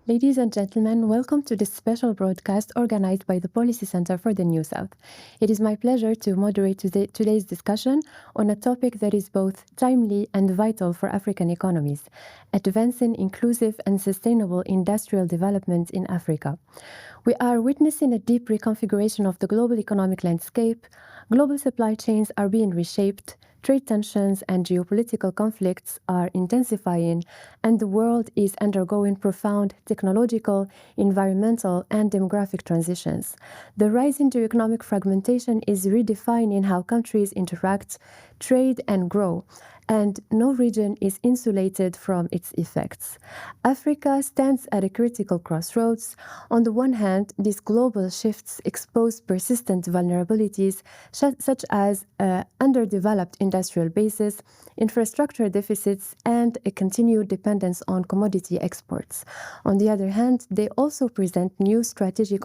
Ladies and gentlemen, welcome to this special broadcast organized by the Policy Center for the New South. It is my pleasure to moderate today's discussion on a topic that is both timely and vital for African economies: advancing inclusive and sustainable industrial development in Africa. We are witnessing a deep reconfiguration of the global economic landscape. Global supply chains are being reshaped, trade tensions and geopolitical conflicts are intensifying, and the world is undergoing profound technological, environmental, and demographic transitions. The rise into economic fragmentation is redefining how countries interact, trade, and grow, and no region is insulated from its effects. Africa stands at a critical crossroads. On the one hand, these global shifts expose persistent vulnerabilities such as underdeveloped industrial bases, infrastructure deficits, and a continued dependence on commodity exports. On the other hand, they also present new strategic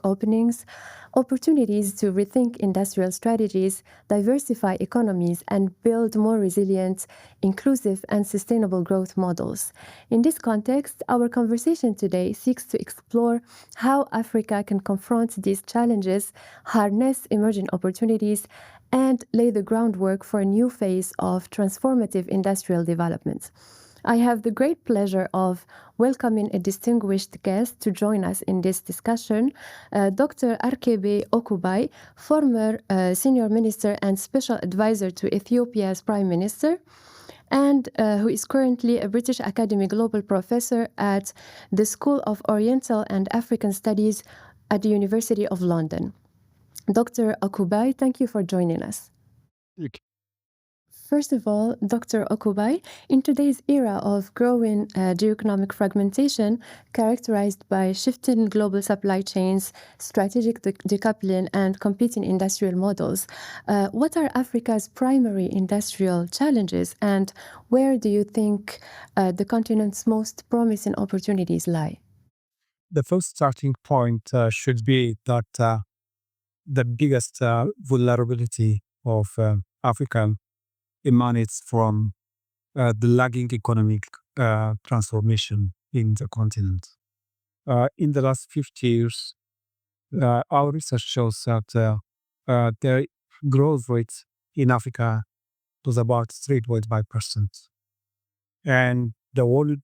opportunities to rethink industrial strategies, diversify economies, and build more resilient, inclusive, and sustainable growth models. In this context, our conversation today seeks to explore how Africa can confront these challenges, harness emerging opportunities, and lay the groundwork for a new phase of transformative industrial development. I have the great pleasure of welcoming a distinguished guest to join us in this discussion, Dr. Arkebe Oqubay, former senior minister and special advisor to Ethiopia's prime minister, and who is currently a British Academy Global Professor at the School of Oriental and African Studies at the University of London. Dr. Oqubay, thank you for joining us. Okay. First of all, Dr. Oqubay, in today's era of growing geoeconomic fragmentation, characterized by shifting global supply chains, strategic decoupling, and competing industrial models, what are Africa's primary industrial challenges, and where do you think the continent's most promising opportunities lie? The first starting point should be that the biggest vulnerability of Africa emanates from the lagging economic transformation in the continent. In the last 50 years, our research shows that the growth rate in Africa was about 3.5%. And the world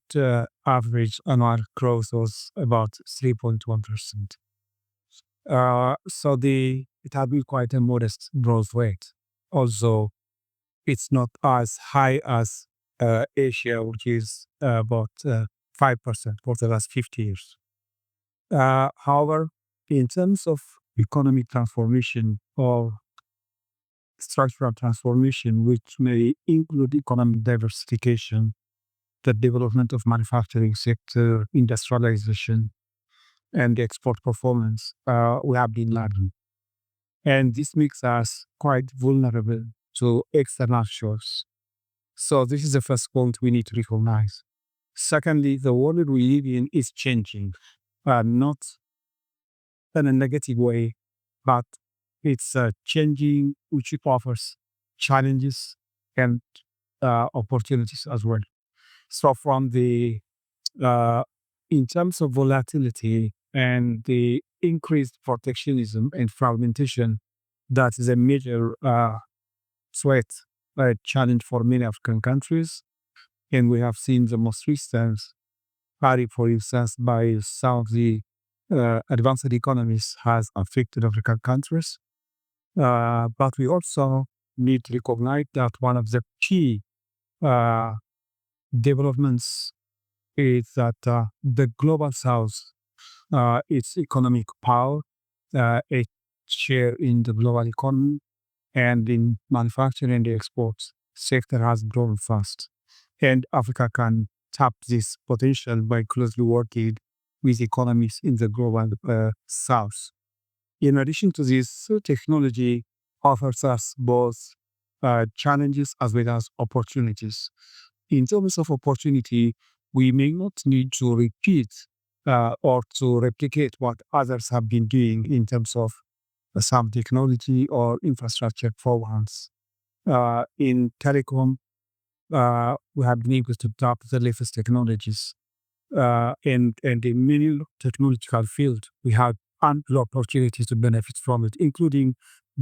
average annual growth was about 3.1%. It had been quite a modest growth rate. Also, it's not as high as Asia, which is about 5% for the last 50 years. However, in terms of economic transformation or structural transformation, which may include economic diversification, the development of manufacturing sector, industrialization, and the export performance, we have been lagging. And this makes us quite vulnerable to external shocks. So this is the first point we need to recognize. Secondly, the world we live in is changing, not in a negative way, but it's changing, which offers challenges and opportunities as well. So uh, in terms of volatility and the increased protectionism and fragmentation, that is a major threat, challenge for many African countries. And we have seen the most recent party, for instance, by some of the advanced economies has affected African countries. But we also need to recognize that one of the key uh, developments is that the global south, its economic power, its share in the global economy and in manufacturing and the exports sector has grown fast. And Africa can tap this potential by closely working with economies in the global south. In addition to this, technology offers us both challenges as well as opportunities. In terms of opportunity, we may not need to repeat or to replicate what others have been doing in terms of some technology or infrastructure programs. In telecom, we have been able to tap the latest technologies and in many technological fields, we have ample opportunities to benefit from it, including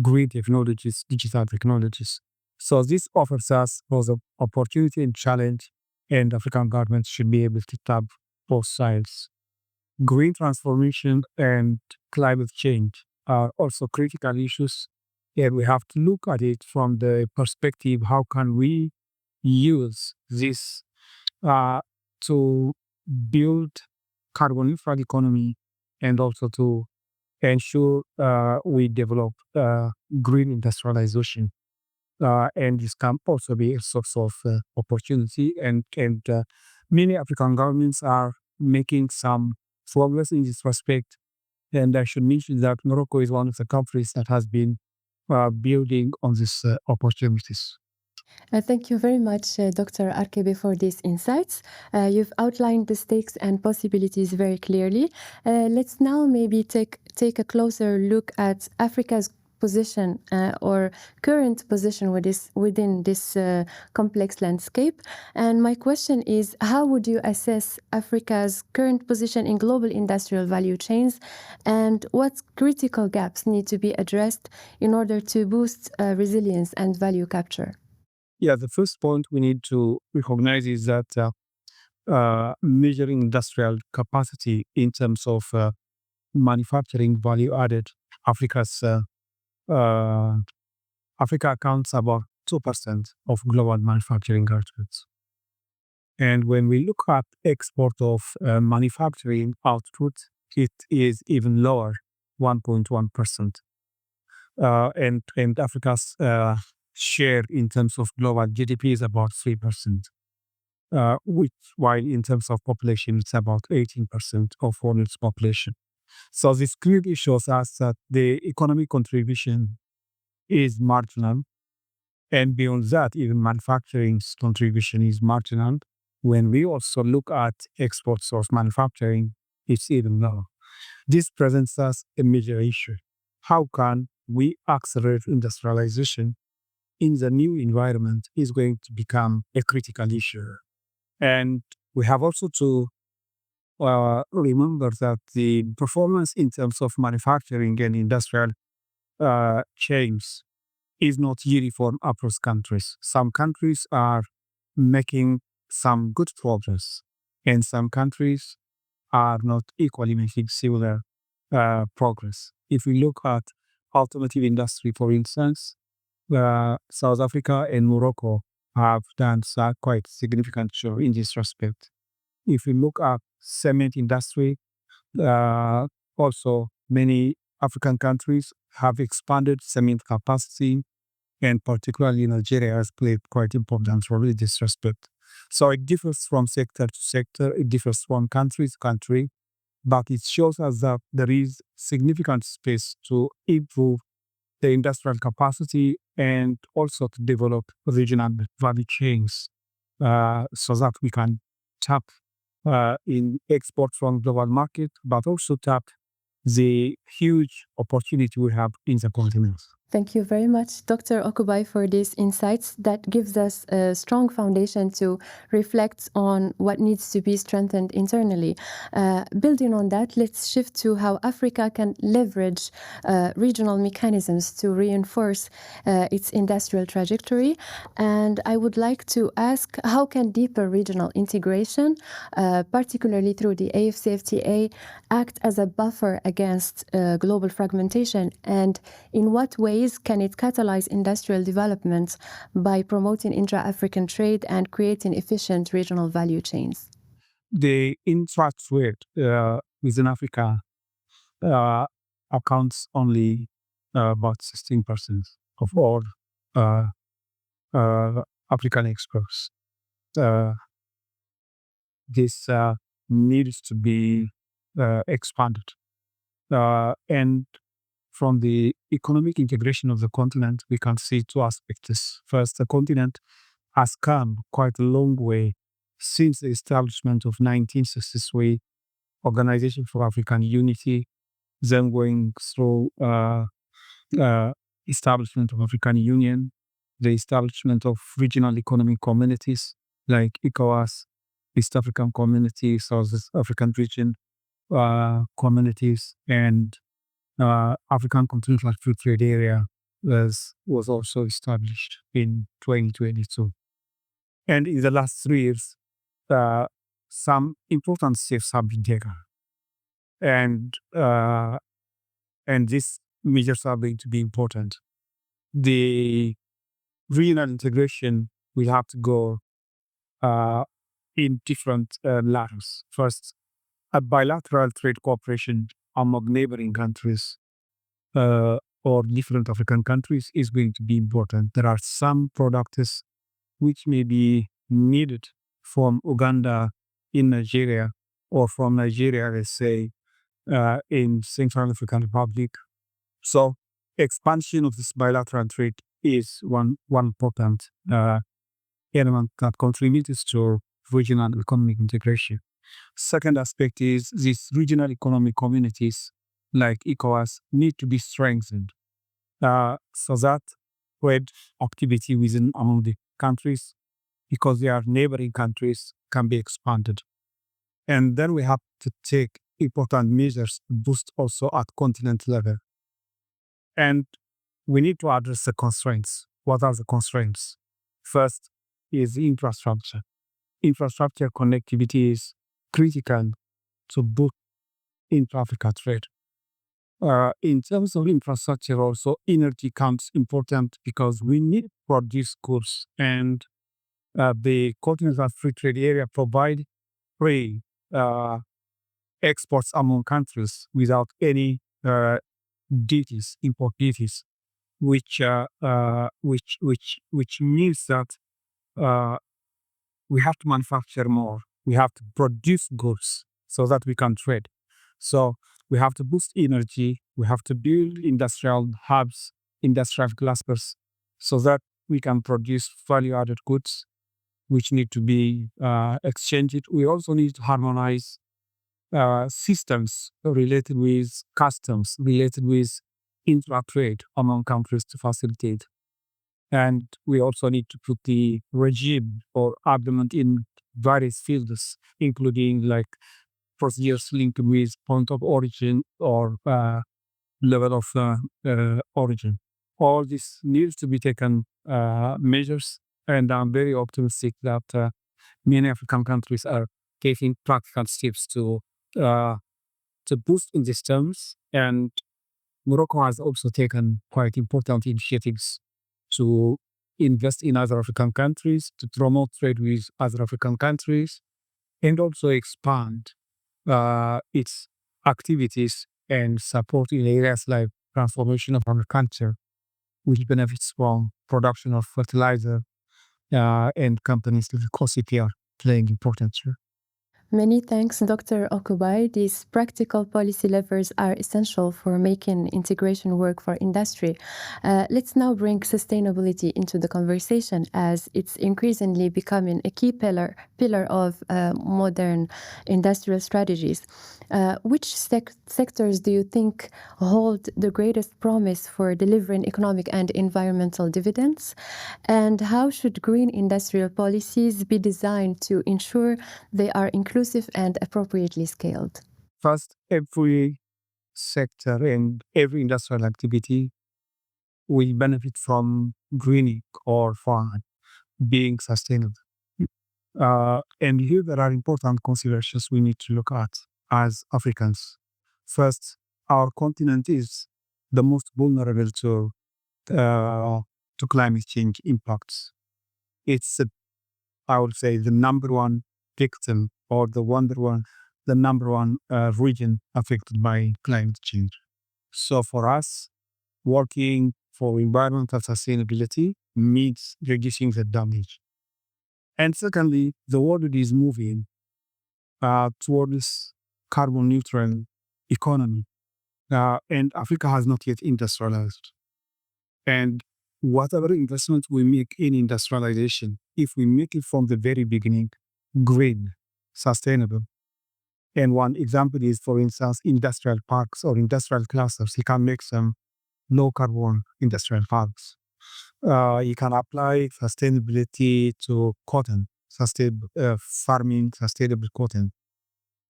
green technologies, digital technologies. So this offers us both an opportunity and challenge, and African governments should be able to tap both sides. Green transformation and climate change are also critical issues, and we have to look at it from the perspective how can we use this uh, to build carbon neutral economy and also to ensure we develop green industrialization. And this can also be a source of opportunity. And many African governments are making some progress in this respect. And I should mention that Morocco is one of the countries that has been building on these opportunities. Thank you very much, Dr. Arkebe, for these insights. You've outlined the stakes and possibilities very clearly. Let's now maybe take a closer look at Africa's position or current position within this complex landscape. And my question is, how would you assess Africa's current position in global industrial value chains, and what critical gaps need to be addressed in order to boost resilience and value capture? Yeah, the first point we need to recognize is that measuring industrial capacity in terms of manufacturing value added, Africa's uh, Africa accounts about 2% of global manufacturing outputs. And when we look at export of manufacturing output, it is even lower, 1.1%. And Africa's share in terms of global GDP is about 3%, which while in terms of population, it's about 18% of all its population. So this clearly shows us that the economic contribution is marginal. And beyond that, even manufacturing's contribution is marginal. When we also look at exports of manufacturing, it's even lower. This presents us a major issue. How can we accelerate industrialization in the new environment is going to become a critical issue. And we have also to remember that the performance in terms of manufacturing and industrial chains is not uniform across countries. Some countries are making some good progress, and some countries are not equally making similar progress. If we look at automotive industry, for instance, South Africa and Morocco have done quite significant show in this respect. If we look at cement industry, also many African countries have expanded cement capacity, and particularly Nigeria has played quite important role in this respect. So it differs from sector to sector, it differs from country to country, but it shows us that there is significant space to improve the industrial capacity and also to develop regional value chains so that we can tap in export from global market, but also tap the huge opportunity we have in the continent. Thank you very much, Dr. Oqubay, for these insights that gives us a strong foundation to reflect on what needs to be strengthened internally. Building on that, let's shift to how Africa can leverage regional mechanisms to reinforce its industrial trajectory. And I would like to ask, how can deeper regional integration, particularly through the AfCFTA, act as a buffer against global fragmentation? And in what ways can it catalyze industrial development by promoting intra-African trade and creating efficient regional value chains? The intra-trade within Africa accounts only about 16% of all uh, African exports. This needs to be expanded. And from the economic integration of the continent, we can see two aspects. First, the continent has come quite a long way since the establishment of 1963 Organization for African Unity, then going through establishment of African Union, the establishment of regional economic communities like ECOWAS, East African communities, South African region communities, and African Continental Free Trade Area was also established in 2022. And in the last 3 years, some important steps have been taken, and these measures are going to be important. The regional integration will have to go in different ladders. First, a bilateral trade cooperation among neighboring countries or different African countries is going to be important. There are some products which may be needed from Uganda in Nigeria, or from Nigeria, let's say, in Central African Republic. So expansion of this bilateral trade is one important element that contributes to regional economic integration. Second aspect is these regional economic communities like ECOWAS need to be strengthened so that trade activity within among the countries, because they are neighboring countries, can be expanded. And then we have to take important measures to boost also at continent level. And we need to address the constraints. What are the constraints? First is infrastructure. Infrastructure connectivity is critical to boost intra-Africa trade. In terms of infrastructure also, energy comes important because we need to produce goods, and the Continental Free Trade Area provide free exports among countries without any duties, import duties, which means that we have to manufacture more. We have to produce goods so that we can trade. So we have to boost energy. We have to build industrial hubs, industrial clusters, so that we can produce value-added goods which need to be exchanged. We also need to harmonize systems related with customs, related with intra-trade among countries to facilitate. And we also need to put the regime or argument in various fields, including like procedures linked with point of origin or level of origin. All this needs to be taken measures, and I'm very optimistic that many African countries are taking practical steps to boost in these terms. And Morocco has also taken quite important initiatives to invest in other African countries, to promote trade with other African countries, and also expand its activities and support in areas like transformation of agriculture, which benefits from production of fertilizer, and companies like Oqubay are playing important role. Many thanks, Dr. Oqubay. These practical policy levers are essential for making integration work for industry. Let's now bring sustainability into the conversation, as it's increasingly becoming a key pillar of modern industrial strategies. Which sectors do you think hold the greatest promise for delivering economic and environmental dividends? And how should green industrial policies be designed to ensure they are inclusive and appropriately scaled? First, every sector and every industrial activity will benefit from greening or from being sustainable. And here there are important considerations we need to look at as Africans. First, our continent is the most vulnerable to climate change impacts. It's, I would say, the number one victim, or the number one region affected by climate change. So for us, working for environmental sustainability means reducing the damage. And secondly, the world is moving towards carbon neutral economy, and Africa has not yet industrialized. And whatever investment we make in industrialization, if we make it from the very beginning green, sustainable, and one example is, for instance, industrial parks or industrial clusters, you can make some low carbon industrial parks. You can apply sustainability to cotton, sustainable farming, sustainable cotton.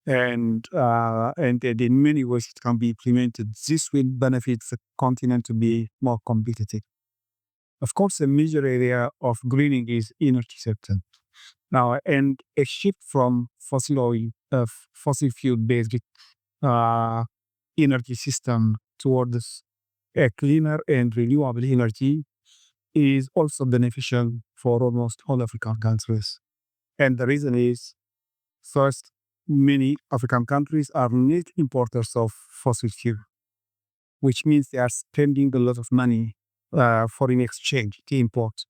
And in many ways it can be implemented. This will benefit the continent to be more competitive. Of course, a major area of greening is energy sector. Now, and a shift from fossil fuel-based energy system towards a cleaner and renewable energy is also beneficial for almost all African countries. And the reason is, first, many African countries are net importers of fossil fuel, which means they are spending a lot of money foreign exchange to import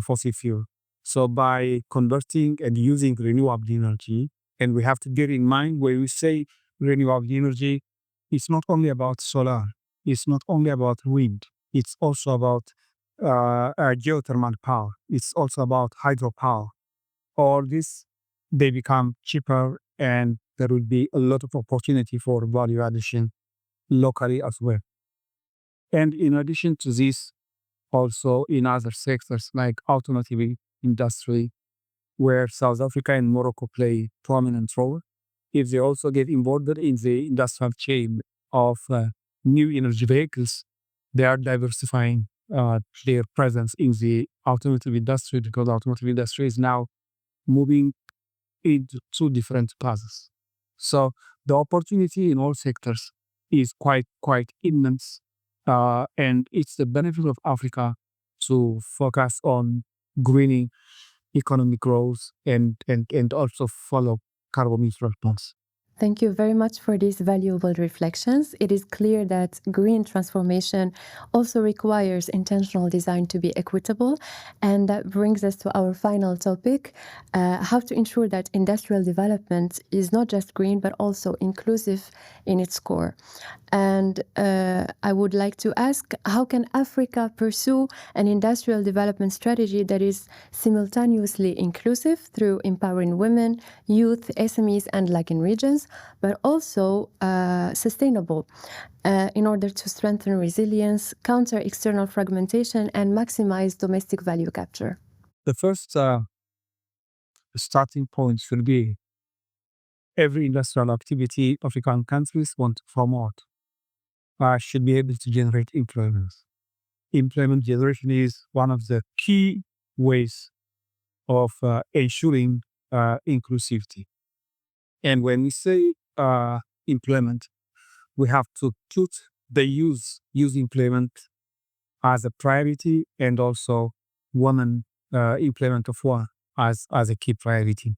fossil fuel. So by converting and using renewable energy, and we have to bear in mind when we say renewable energy, it's not only about solar, it's not only about wind, it's also about geothermal power, it's also about hydropower. All this, they become cheaper and there will be a lot of opportunity for value addition locally as well. And in addition to this, also in other sectors like automotive industry, where South Africa and Morocco play prominent role, if they also get involved in the industrial chain of new energy vehicles, they are diversifying their presence in the automotive industry, because the automotive industry is now moving into two different paths. So the opportunity in all sectors is quite immense, and it's the benefit of Africa to focus on greening economic growth and also follow carbon neutral plans. Thank you very much for these valuable reflections. It is clear that green transformation also requires intentional design to be equitable. And that brings us to our final topic, how to ensure that industrial development is not just green, but also inclusive in its core. And I would like to ask, how can Africa pursue an industrial development strategy that is simultaneously inclusive through empowering women, youth, SMEs, and lagging regions, but also sustainable in order to strengthen resilience, counter external fragmentation, and maximize domestic value capture? The first starting point should be every industrial activity African countries want to promote should be able to generate employment. Employment generation is one of the key ways of ensuring inclusivity. And when we say employment, we have to put the use employment as a priority, and also women employment of one as a key priority.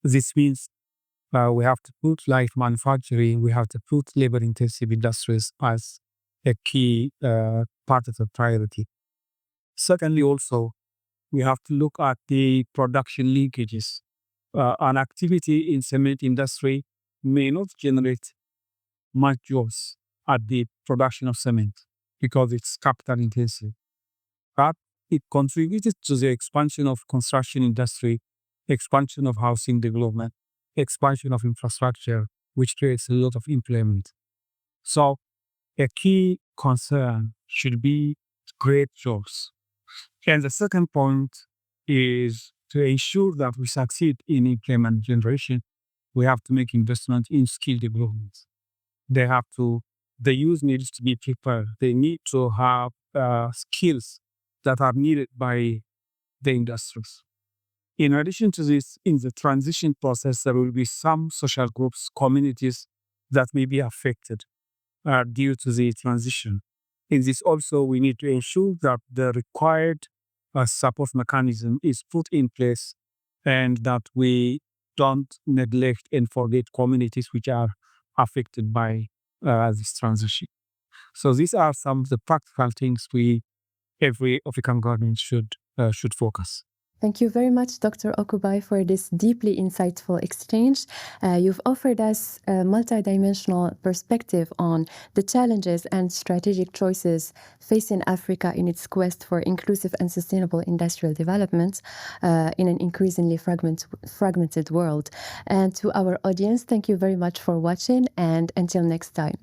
This means we have to put light manufacturing, we have to put labor-intensive industries as a key part of the priority. Secondly, also, we have to look at the production linkages. An activity in cement industry may not generate much jobs at the production of cement because it's capital intensive, but it contributed to the expansion of construction industry, expansion of housing development, expansion of infrastructure, which creates a lot of employment. So a key concern should be create jobs. And the second point is to ensure that we succeed in employment generation, we have to make investment in skill development. The youth needs to be prepared. They need to have skills that are needed by the industries. In addition to this, in the transition process, there will be some social groups, communities that may be affected due to the transition. In this also, we need to ensure that the required support mechanism is put in place, and that we don't neglect and forget communities which are affected by this transition. So these are some of the practical things every African government should focus. Thank you very much, Dr. Oqubay, for this deeply insightful exchange. You've offered us a multidimensional perspective on the challenges and strategic choices facing Africa in its quest for inclusive and sustainable industrial development in an increasingly fragmented world. And to our audience, thank you very much for watching, and until next time.